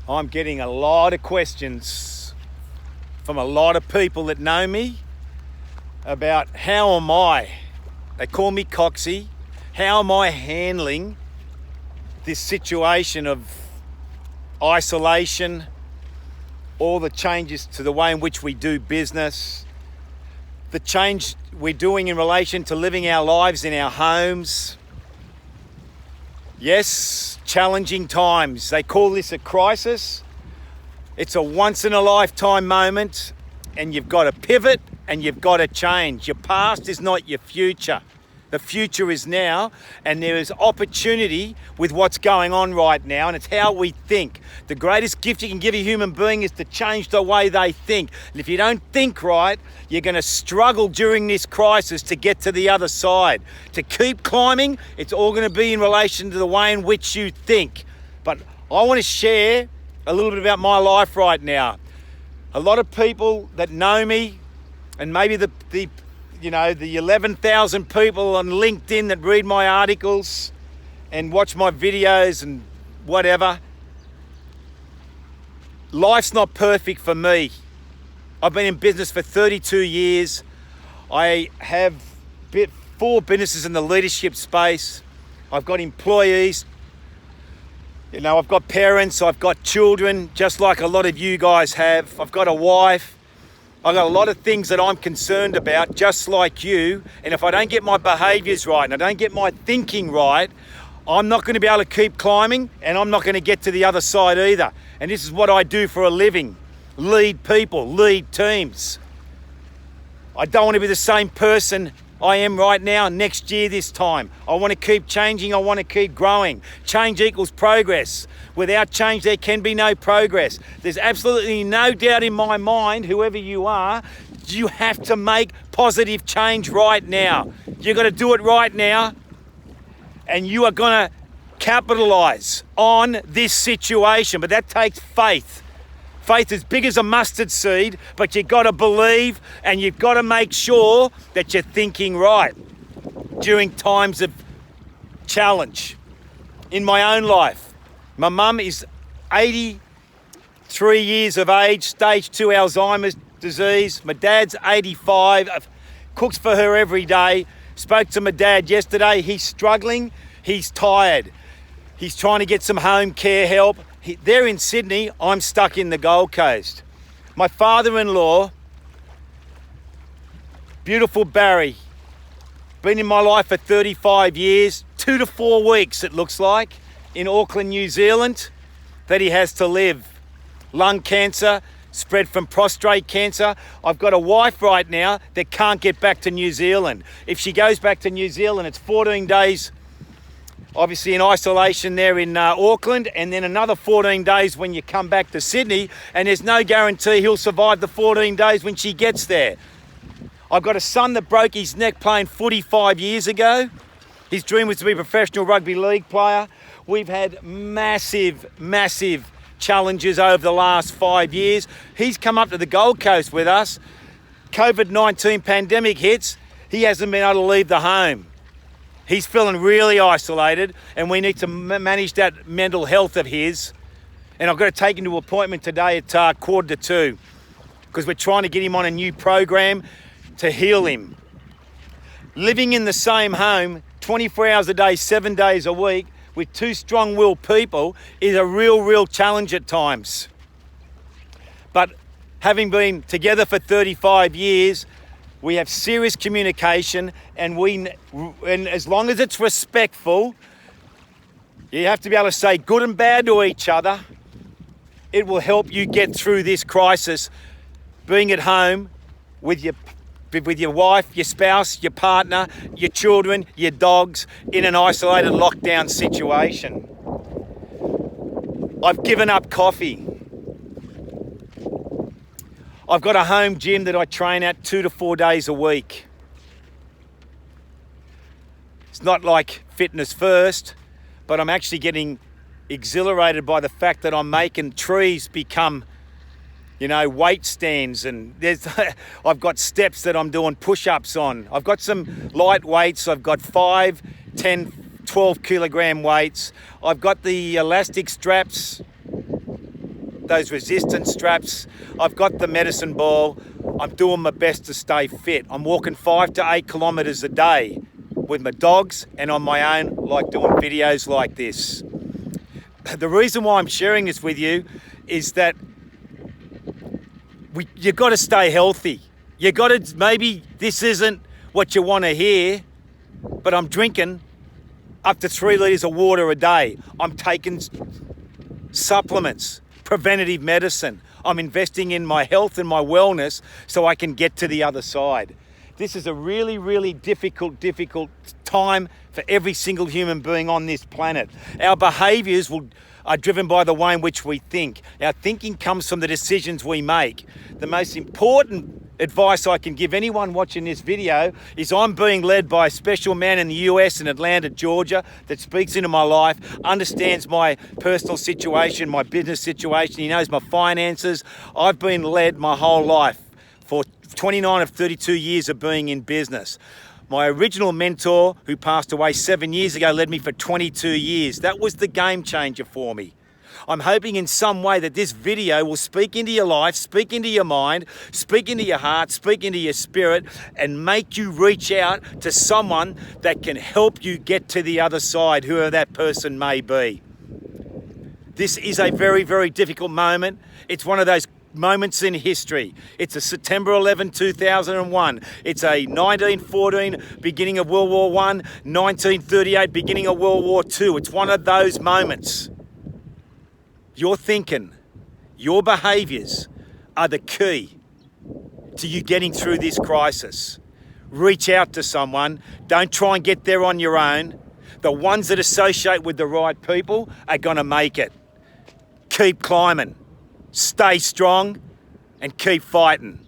I'm getting a lot of questions from a lot of people that know me about how am I, they call me Coxie, how am I handling this situation of isolation, all the changes to the way in which we do business, the change we're doing in relation to living our lives in our homes. Yes, challenging times. They call this a crisis. It's a once in a lifetime moment, and you've got to pivot and you've got to change. Your past is not your future. The future is now, and there is opportunity with what's going on right now, and it's how we think. The greatest gift you can give a human being is to change the way they think. And if you don't think right, you're going to struggle during this crisis to get to the other side. To keep climbing, it's all going to be in relation to the way in which you think. But I want to share a little bit about my life right now. A lot of people that know me, and maybe the 11,000 people on LinkedIn that read my articles and watch my videos and whatever. Life's not perfect for me. I've been in business for 32 years. I have 4 businesses in the leadership space. I've got employees. I've got parents, I've got children, just like a lot of you guys have. I've got a wife. I've got a lot of things that I'm concerned about, just like you. And if I don't get my behaviours right and I don't get my thinking right, I'm not going to be able to keep climbing, and I'm not going to get to the other side either. And this is what I do for a living. Lead people, lead teams. I don't want to be the same person I am right now next year this time. I want to keep changing. I want to keep growing. Change equals progress. Without change, there can be no progress. There's absolutely no doubt in my mind, whoever you are, you have to make positive change right now. You've got to do it right now, and you are going to capitalize on this situation. But that takes faith. Faith as big as a mustard seed, but you've got to believe, and you've got to make sure that you're thinking right during times of challenge. In my own life, my mum is 83 years of age, stage 2 Alzheimer's disease. My dad's 85, cooks for her every day. Spoke to my dad yesterday. He's struggling, he's tired. He's trying to get some home care help. They're in Sydney, I'm stuck in the Gold Coast. My father-in-law, beautiful Barry, been in my life for 35 years, 2 to 4 weeks it looks like, in Auckland, New Zealand, that he has to live. Lung cancer, spread from prostate cancer. I've got a wife right now that can't get back to New Zealand. If she goes back to New Zealand, it's 14 days obviously in isolation there in Auckland, and then another 14 days when you come back to Sydney, and there's no guarantee he'll survive the 14 days when she gets there. I've got a son that broke his neck playing footy 5 years ago. His dream was to be a professional rugby league player. We've had massive challenges over the last 5 years. He's come up to the Gold Coast with us. COVID-19 pandemic hits. He hasn't been able to leave the home. He's feeling really isolated, and we need to manage that mental health of his. And I've got to take him to an appointment today at 1:45, because we're trying to get him on a new program to heal him. Living in the same home 24 hours a day, 7 days a week with 2 strong-willed people is a real challenge at times. But having been together for 35 years, we have serious communication, and as long as it's respectful, you have to be able to say good and bad to each other. It will help you get through this crisis, being at home with your wife, your spouse, your partner, your children, your dogs, in an isolated lockdown situation. I've given up coffee. I've got a home gym that I train at 2 to 4 days a week. It's not like fitness first, but I'm actually getting exhilarated by the fact that I'm making trees become, weight stands, and I've got steps that I'm doing push-ups on. I've got some light weights. I've got 5, 10, 12 kilogram weights. I've got the elastic straps those resistance straps. I've got the medicine ball. I'm doing my best to stay fit. I'm walking 5 to 8 kilometers a day with my dogs and on my own, like doing videos like this. The reason why I'm sharing this with you is that you got to stay healthy. You got to, maybe this isn't what you want to hear, but I'm drinking up to 3 litres of water a day. I'm taking supplements, preventative medicine. I'm investing in my health and my wellness so I can get to the other side. This is a really, really difficult time for every single human being on this planet. Our behaviours are driven by the way in which we think. Our thinking comes from the decisions we make. The most important advice I can give anyone watching this video is I'm being led by a special man in the US in Atlanta, Georgia, that speaks into my life, understands my personal situation, my business situation. He knows my finances. I've been led my whole life for 29 of 32 years of being in business. My original mentor, who passed away 7 years ago, led me for 22 years. That was the game changer for me. I'm hoping in some way that this video will speak into your life, speak into your mind, speak into your heart, speak into your spirit, and make you reach out to someone that can help you get to the other side, whoever that person may be. This is a very, very difficult moment. It's one of those moments in history. It's a September 11, 2001. It's a 1914, beginning of World War I, 1938, beginning of World War II. It's one of those moments. Your thinking, your behaviours are the key to you getting through this crisis. Reach out to someone. Don't try and get there on your own. The ones that associate with the right people are going to make it. Keep climbing. Stay strong and keep fighting.